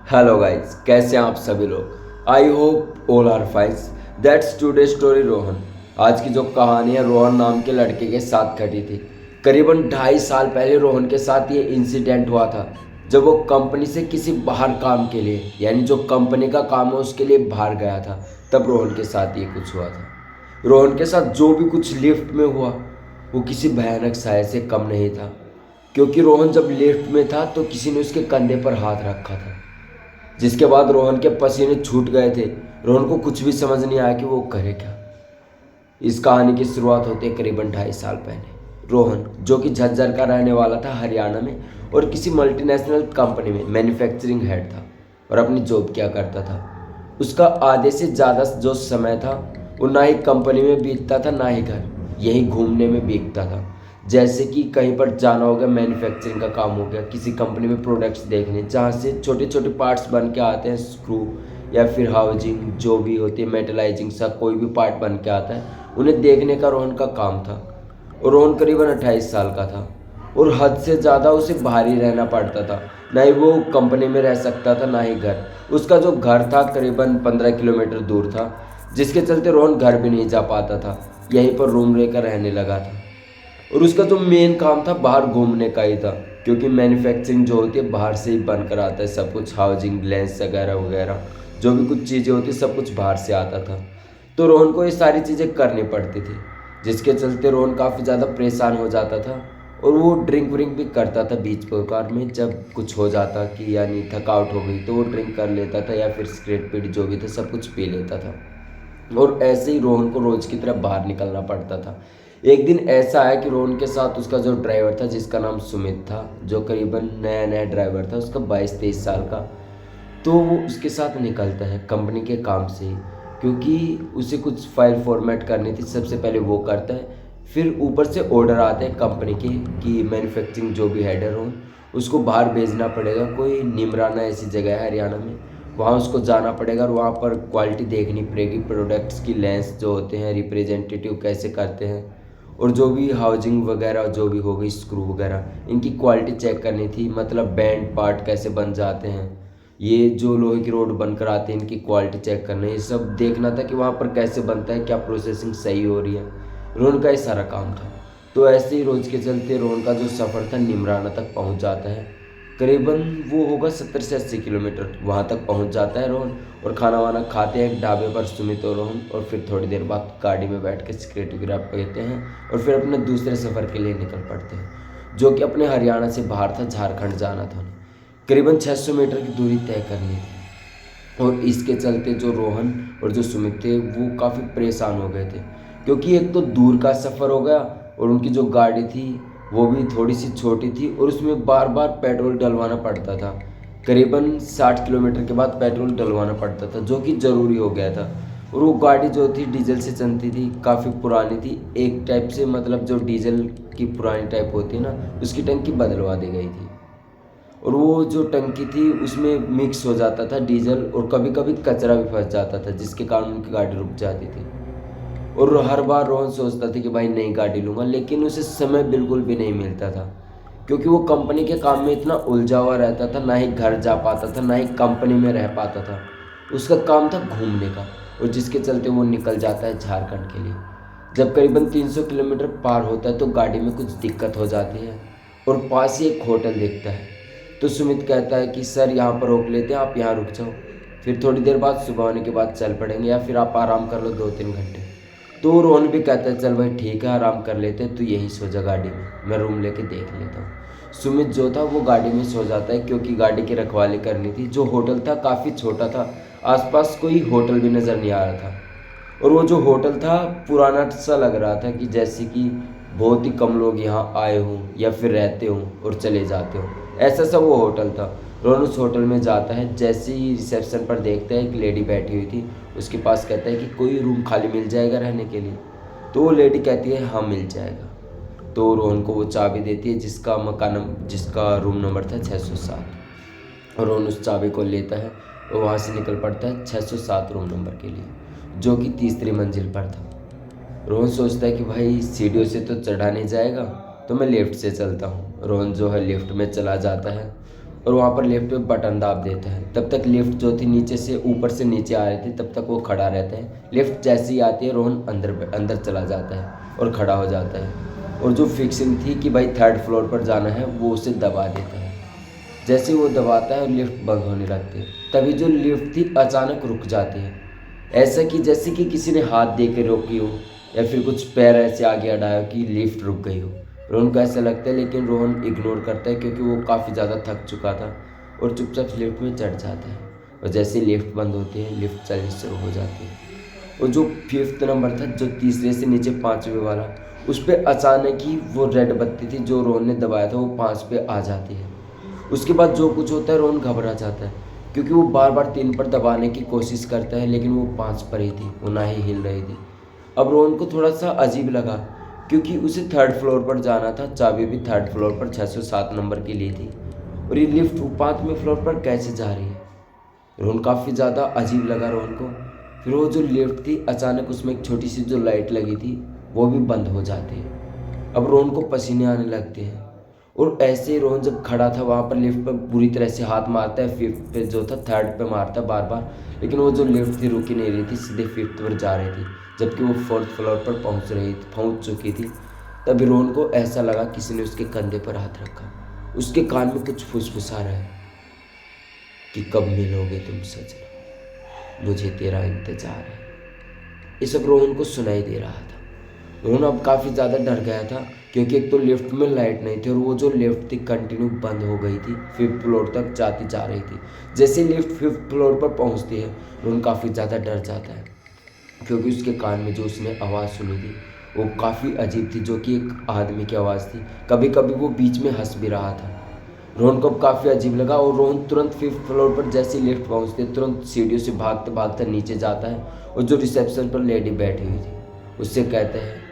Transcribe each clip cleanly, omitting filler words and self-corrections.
Hello guys, कैसे हैं आप सभी लोग। I hope all are fines. That's today story Rohan. आज की जो कहानी है रोहन नाम के लड़के के साथ घटी थी। करीबन 2.5 साल पहले रोहन के साथ ये इंसिडेंट हुआ था, जब वो कंपनी से किसी बाहर काम के लिए, यानी जो कंपनी का काम है उसके लिए बाहर गया था। तब रोहन के साथ ये कुछ हुआ था। रोहन के साथ जो भी कुछ लिफ्ट में हुआ वो किसी भयानक साय से कम नहीं था, क्योंकि रोहन जब लिफ्ट में था तो किसी ने उसके कंधे पर हाथ रखा था, जिसके बाद रोहन के पसीने छूट गए थे। रोहन को कुछ भी समझ नहीं आया कि वो करे क्या। इस कहानी की शुरुआत होती है करीबन 2.5 साल पहले। रोहन, जो कि झज्जर का रहने वाला था हरियाणा में, और किसी मल्टीनेशनल कंपनी में मैन्युफैक्चरिंग हेड था और अपनी जॉब किया करता था। उसका आधे से ज़्यादा जो समय था वो ना ही कंपनी में बीतता था ना ही घर, यही घूमने में बीतता था। जैसे कि कहीं पर जाना हो गया, मैन्युफैक्चरिंग का काम हो गया, किसी कंपनी में प्रोडक्ट्स देखने जहाँ से छोटे छोटे पार्ट्स बन के आते हैं, स्क्रू या फिर हाउजिंग जो भी होती है, मेटलाइजिंग सा कोई भी पार्ट बन के आता है, उन्हें देखने का रोहन का काम था। और रोहन करीबन 28 साल का था और हद से ज़्यादा उसे बाहर ही रहना पड़ता था। ना ही वो कंपनी में रह सकता था ना ही घर। उसका जो घर था करीबन 15 किलोमीटर दूर था, जिसके चलते रोहन घर भी नहीं जा पाता था, यहीं पर रूम लेकर रहने लगा था। और उसका जो मेन काम था बाहर घूमने का ही था, क्योंकि मैन्युफैक्चरिंग जो होती है बाहर से ही बनकर आता है सब कुछ, हाउसिंग लेंस वगैरह वगैरह जो भी कुछ चीज़ें होती सब कुछ बाहर से आता था। तो रोहन को ये सारी चीज़ें करनी पड़ती थी, जिसके चलते रोहन काफ़ी ज़्यादा परेशान हो जाता था। और वो ड्रिंक व्रिंक भी करता था बीच प्रकार में, जब कुछ हो जाता कि यानी थकावट हो गई तो वो ड्रिंक कर लेता था या फिर सिगरेट पीट जो भी था सब कुछ पी लेता था। और ऐसे ही रोहन को रोज की तरह बाहर निकलना पड़ता था। एक दिन ऐसा आया कि रोहन के साथ उसका जो ड्राइवर था, जिसका नाम सुमित था, जो करीबन नया नया ड्राइवर था, उसका 22-23 साल का। तो वो उसके साथ निकलता है कंपनी के काम से ही, क्योंकि उसे कुछ फाइल फॉर्मेट करनी थी। सबसे पहले वो करता है, फिर ऊपर से ऑर्डर आते हैं कंपनी के कि मैन्युफैक्चरिंग जो भी हेडर हो उसको बाहर भेजना पड़ेगा। कोई निमराना ऐसी जगह है हरियाणा में, वहाँ उसको जाना पड़ेगा और वहाँ पर क्वालिटी देखनी पड़ेगी, प्रोडक्ट्स की लेंस जो होते हैं, रिप्रेजेंटेटिव कैसे करते हैं, और जो भी हाउजिंग वगैरह जो भी हो गई, स्क्रू वगैरह, इनकी क्वालिटी चेक करनी थी। मतलब बैंड पार्ट कैसे बन जाते हैं, ये जो लोहे की रोड बनकर आते हैं इनकी क्वालिटी चेक करना, ये सब देखना था कि वहाँ पर कैसे बनता है, क्या प्रोसेसिंग सही हो रही है। रोहन का ये सारा काम था। तो ऐसे ही रोज़ के चलते रोहन का जो सफ़र था निमराना तक पहुँच जाता है। करीबन वो होगा 70 से 80 किलोमीटर, वहाँ तक पहुँच जाता है रोहन। और खाना वाना खाते हैं एक ढाबे पर सुमित और रोहन, और फिर थोड़ी देर बाद गाड़ी में बैठ के सिगरेट वगैरह पीते हैं और फिर अपने दूसरे सफ़र के लिए निकल पड़ते हैं, जो कि अपने हरियाणा से बाहर था, झारखंड जाना था उन्हें। करीबन 600 मीटर की दूरी तय करनी थी। और इसके चलते जो रोहन और जो सुमित थे वो काफ़ी परेशान हो गए थे, क्योंकि एक तो दूर का सफ़र हो गया और उनकी जो गाड़ी थी वो भी थोड़ी सी छोटी थी और उसमें बार बार पेट्रोल डलवाना पड़ता था। करीबन 60 किलोमीटर के बाद पेट्रोल डलवाना पड़ता था, जो कि ज़रूरी हो गया था। और वो गाड़ी जो थी डीजल से चलती थी, काफ़ी पुरानी थी एक टाइप से, मतलब जो डीजल की पुरानी टाइप होती है ना, उसकी टंकी बदलवा दी गई थी। और वो जो टंकी थी उसमें मिक्स हो जाता था डीजल, और कभी कभी कचरा भी फंस जाता था, जिसके कारण उनकी गाड़ी रुक जाती थी। और हर बार रोहन सोचता था कि भाई नई गाड़ी लूँगा, लेकिन उसे समय बिल्कुल भी नहीं मिलता था, क्योंकि वो कंपनी के काम में इतना उलझा हुआ रहता था, ना ही घर जा पाता था ना ही कंपनी में रह पाता था। उसका काम था घूमने का, और जिसके चलते वो निकल जाता है झारखंड के लिए। जब करीबन 300 किलोमीटर पार होता है तो गाड़ी में कुछ दिक्कत हो जाती है और पास ही एक होटल दिखता है। तो सुमित कहता है कि सर यहाँ पर रोक लेते हैं, आप यहाँ रुक जाओ, फिर थोड़ी देर बाद सुबह होने के बाद चल पड़ेंगे, या फिर आप आराम कर लो 2-3 घंटे। तो रोहन भी कहता है चल भाई ठीक है, आराम कर लेते हैं, तू यहीं सो जा गाड़ी में, मैं रूम लेके देख लेता हूँ। सुमित जो था वो गाड़ी में सो जाता है, क्योंकि गाड़ी की रखवाली करनी थी। जो होटल था काफ़ी छोटा था, आसपास कोई होटल भी नज़र नहीं आ रहा था। और वो जो होटल था पुराना सा लग रहा था, कि जैसे कि बहुत ही कम लोग यहाँ आए हों या फिर रहते हों और चले जाते हों, ऐसा सा वो होटल था। रोहन उस होटल में जाता है, जैसे ही रिसेप्शन पर देखता है एक लेडी बैठी हुई थी, उसके पास कहता है कि कोई रूम खाली मिल जाएगा रहने के लिए। तो वो लेडी कहती है हाँ मिल जाएगा। तो रोहन को वो चाबी देती है, जिसका रूम नंबर था 607। और रोहन उस चाबी को लेता है और वहाँ से निकल पड़ता है 607 रूम नंबर के लिए, जो कि तीसरी मंजिल पर था। रोहन सोचता है कि भाई सीढ़ियों से तो चढ़ा नहीं जाएगा, तो मैं लिफ्ट से चलता हूँ। रोहन जो है लिफ्ट में चला जाता है और वहाँ पर लिफ्ट पे बटन दाब देता है। तब तक लिफ्ट जो थी नीचे से ऊपर से नीचे आ रही थी, तब तक वो खड़ा रहता है। लिफ्ट जैसे ही आती है रोहन अंदर चला जाता है और खड़ा हो जाता है, और जो फिक्सिंग थी कि भाई 3rd फ्लोर पर जाना है वो उसे दबा देता है। जैसे ही वो दबाता है और लिफ्ट बंद होने लगती है, तभी जो लिफ्ट थी अचानक रुक जाती है, ऐसा कि जैसे कि किसी ने हाथ दे के रोकी हो या फिर कुछ पैर ऐसे आगे अड़ाया कि लिफ्ट रुक गई हो। रोहन को ऐसा लगता है, लेकिन रोहन इग्नोर करता है क्योंकि वो काफ़ी ज़्यादा थक चुका था और चुपचाप लिफ्ट में चढ़ जाता है। और जैसे लिफ्ट बंद होती है लिफ्ट चलनी शुरू हो जाती है, और जो 5th नंबर था, जो तीसरे से नीचे 5वें वाला, उस पर अचानक ही वो रेड बत्ती थी जो रोहन ने दबाया था वो 5 पे आ जाती है। उसके बाद जो कुछ होता है रोहन घबरा जाता है क्योंकि वो बार बार 3 पर दबाने की कोशिश करता है, लेकिन वो 5 पर ही थी, वो ना ही हिल रही थी। अब रोहन को थोड़ा सा अजीब लगा क्योंकि उसे 3rd फ्लोर पर जाना था, चाबी भी 3rd फ्लोर पर 607 नंबर की ली थी, और ये लिफ्ट 5वें फ्लोर पर कैसे जा रही है। रोहन काफ़ी ज़्यादा अजीब लगा रोहन को। फिर वो जो लिफ्ट थी अचानक उसमें एक छोटी सी जो लाइट लगी थी वो भी बंद हो जाती है। अब रोहन को पसीने आने लगते हैं, और ऐसे ही रोहन जब खड़ा था वहाँ पर लिफ्ट पर बुरी तरह से हाथ मारता है। 5th पे जो था 3rd पे मारता है बार बार, लेकिन वो जो लिफ्ट थी रुकी नहीं रही थी, सीधे 5th पर जा रही थी, जबकि वो 4th फ्लोर पर पहुँच चुकी थी। तभी रोहन को ऐसा लगा किसी ने उसके कंधे पर हाथ रखा। उसके कान में कुछ फुसफुसा रहा है कि कब मिलोगे तुम सजना, मुझे तेरा इंतजार है। ये सब रोहन को सुनाई दे रहा था। रोहन अब काफ़ी ज़्यादा डर गया था क्योंकि एक तो लिफ्ट में लाइट नहीं थी और वो जो लिफ्ट थी कंटिन्यू बंद हो गई थी, 5th फ्लोर तक जाती जा रही थी। जैसे लिफ्ट 5th फ्लोर पर पहुंचती है रोहन काफ़ी ज़्यादा डर जाता है क्योंकि उसके कान में जो उसने आवाज़ सुनी थी वो काफ़ी अजीब थी, जो कि एक आदमी की आवाज़ थी। कभी कभी वो बीच में हंस भी रहा था। रोहन को काफ़ी अजीब लगा और रोहन तुरंत 5th फ्लोर पर जैसे लिफ्ट पहुंचते तुरंत सीढ़ियों से भागते भागते नीचे जाता है, और जो रिसेप्शन पर लेडी बैठी हुई थी उससे कहते हैं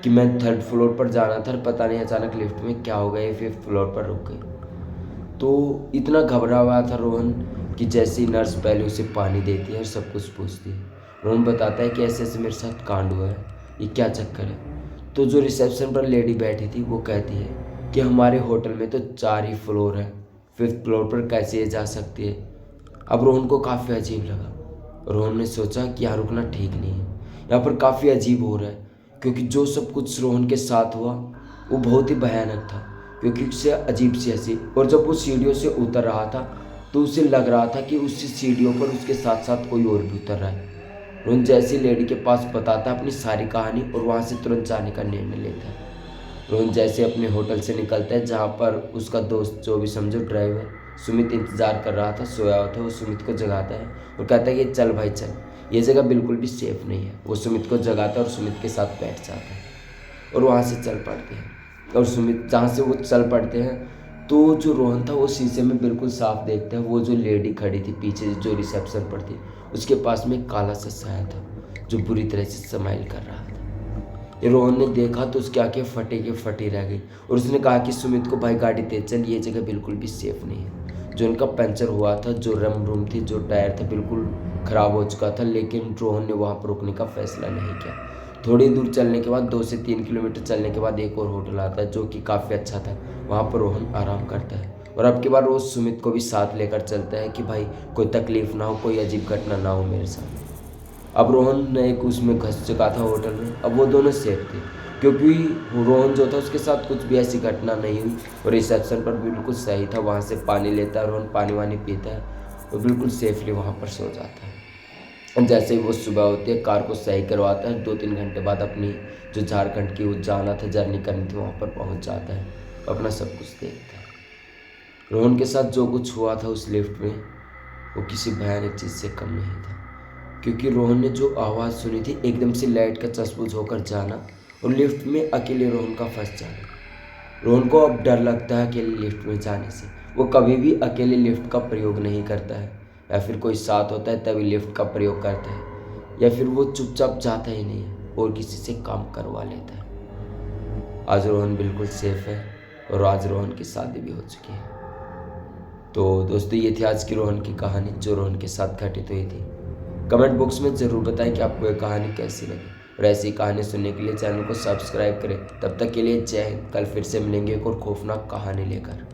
कि मैं 3rd फ्लोर पर जाना था, पता नहीं अचानक लिफ्ट में क्या हो गया, ये 5th फ्लोर पर रुक गई। तो इतना घबरा हुआ था रोहन कि जैसे ही नर्स पहले उसे पानी देती है और सब कुछ पूछती है, रोहन बताता है कि ऐसे ऐसे मेरे साथ कांड हुआ है, ये क्या चक्कर है। तो जो रिसेप्शन पर लेडी बैठी थी वो कहती है कि हमारे होटल में तो 4 ही फ्लोर है, 5th फ्लोर पर कैसे ये जा सकती है। अब रोहन को काफ़ी अजीब लगा। रोहन ने सोचा कि यहाँ रुकना ठीक नहीं है, यहाँ पर काफ़ी अजीब हो रहा है, क्योंकि जो सब कुछ रोहन के साथ हुआ वो बहुत ही भयानक था, क्योंकि उससे अजीब सी हंसी। और जब वो सीढ़ियों से उतर रहा था तो उसे लग रहा था कि उससे सीढ़ियों पर उसके साथ साथ कोई और भी उतर रहा है। रोहन जैसी लेडी के पास बताता है अपनी सारी कहानी और वहाँ से तुरंत जाने का निर्णय लेता है। रोहन जैसे अपने होटल से निकलता है जहाँ पर उसका दोस्त, जो भी समझो ड्राइवर सुमित, इंतज़ार कर रहा था, सोया हुआ था। वो सुमित को जगाता है और कहता है कि चल भाई चल, ये जगह बिल्कुल भी सेफ नहीं है। वो सुमित को जगाता है और सुमित के साथ बैठ जाता है और वहाँ से चल पड़ते हैं। और सुमित जहाँ से वो चल पड़ते हैं तो जो रोहन था वो शीशे में बिल्कुल साफ देखता है, वो जो लेडी खड़ी थी पीछे जो रिसेप्शन पर थी उसके पास में एक काला सा साया था जो बुरी तरह से स्माइल कर रहा था। ये रोहन ने देखा तो उसकी आंखें फटी के फटी रह गई और उसने कहा कि सुमित को भाई गाड़ी तेज चल, ये जगह बिल्कुल भी सेफ नहीं है। जो उनका पंचर हुआ था, जो रम रूम थी, जो टायर था बिल्कुल ख़राब हो चुका था, लेकिन रोहन ने वहाँ पर रुकने का फैसला नहीं किया। थोड़ी दूर चलने के बाद 2 से 3 किलोमीटर चलने के बाद एक और होटल आता है जो कि काफ़ी अच्छा था। वहाँ पर रोहन आराम करता है और अब की बार रोज़ सुमित को भी साथ लेकर चलता है कि भाई कोई तकलीफ़ ना हो, कोई अजीब घटना ना हो मेरे साथ। अब रोहन ने एक उसमें घुस चुका था होटल में, अब वो दोनों सेफ थे क्योंकि रोहन जो था उसके साथ कुछ भी ऐसी घटना नहीं हुई और रिसेप्शन पर बिल्कुल सही था। वहाँ से पानी लेता है रोहन, पानी वानी पीता है और बिल्कुल सेफली वहाँ पर सो जाता है। जैसे ही वो सुबह होती है कार को सही करवाता है, 2-3 घंटे बाद अपनी जो झारखंड की जाना था, जर्नी करनी थी, वहाँ पर पहुँच जाता है, अपना सब कुछ देखता है। रोहन के साथ जो कुछ हुआ था उस लिफ्ट में वो किसी भयानक चीज़ से कम नहीं था, क्योंकि रोहन ने जो आवाज़ सुनी थी एकदम से लाइट का चसबुझ होकर जाना और लिफ्ट में अकेले रोहन का फंस जाना। रोहन को अब डर लगता है अकेले लिफ्ट में जाने से। वो कभी भी अकेले लिफ्ट का प्रयोग नहीं करता है, या फिर कोई साथ होता है तभी लिफ्ट का प्रयोग करता है, या फिर वो चुपचाप जाता ही नहीं है और किसी से काम करवा लेता है। आज रोहन बिल्कुल सेफ है और आज रोहन की शादी भी हो चुकी है। तो दोस्तों ये थी आज की रोहन की कहानी जो रोहन के साथ घटित हुई थी। कमेंट बॉक्स में ज़रूर बताएं कि आपको ये कहानी कैसी लगी और ऐसी कहानी सुनने के लिए चैनल को सब्सक्राइब करें। तब तक के लिए जय हिंद। कल फिर से मिलेंगे एक और खौफनाक कहानी लेकर।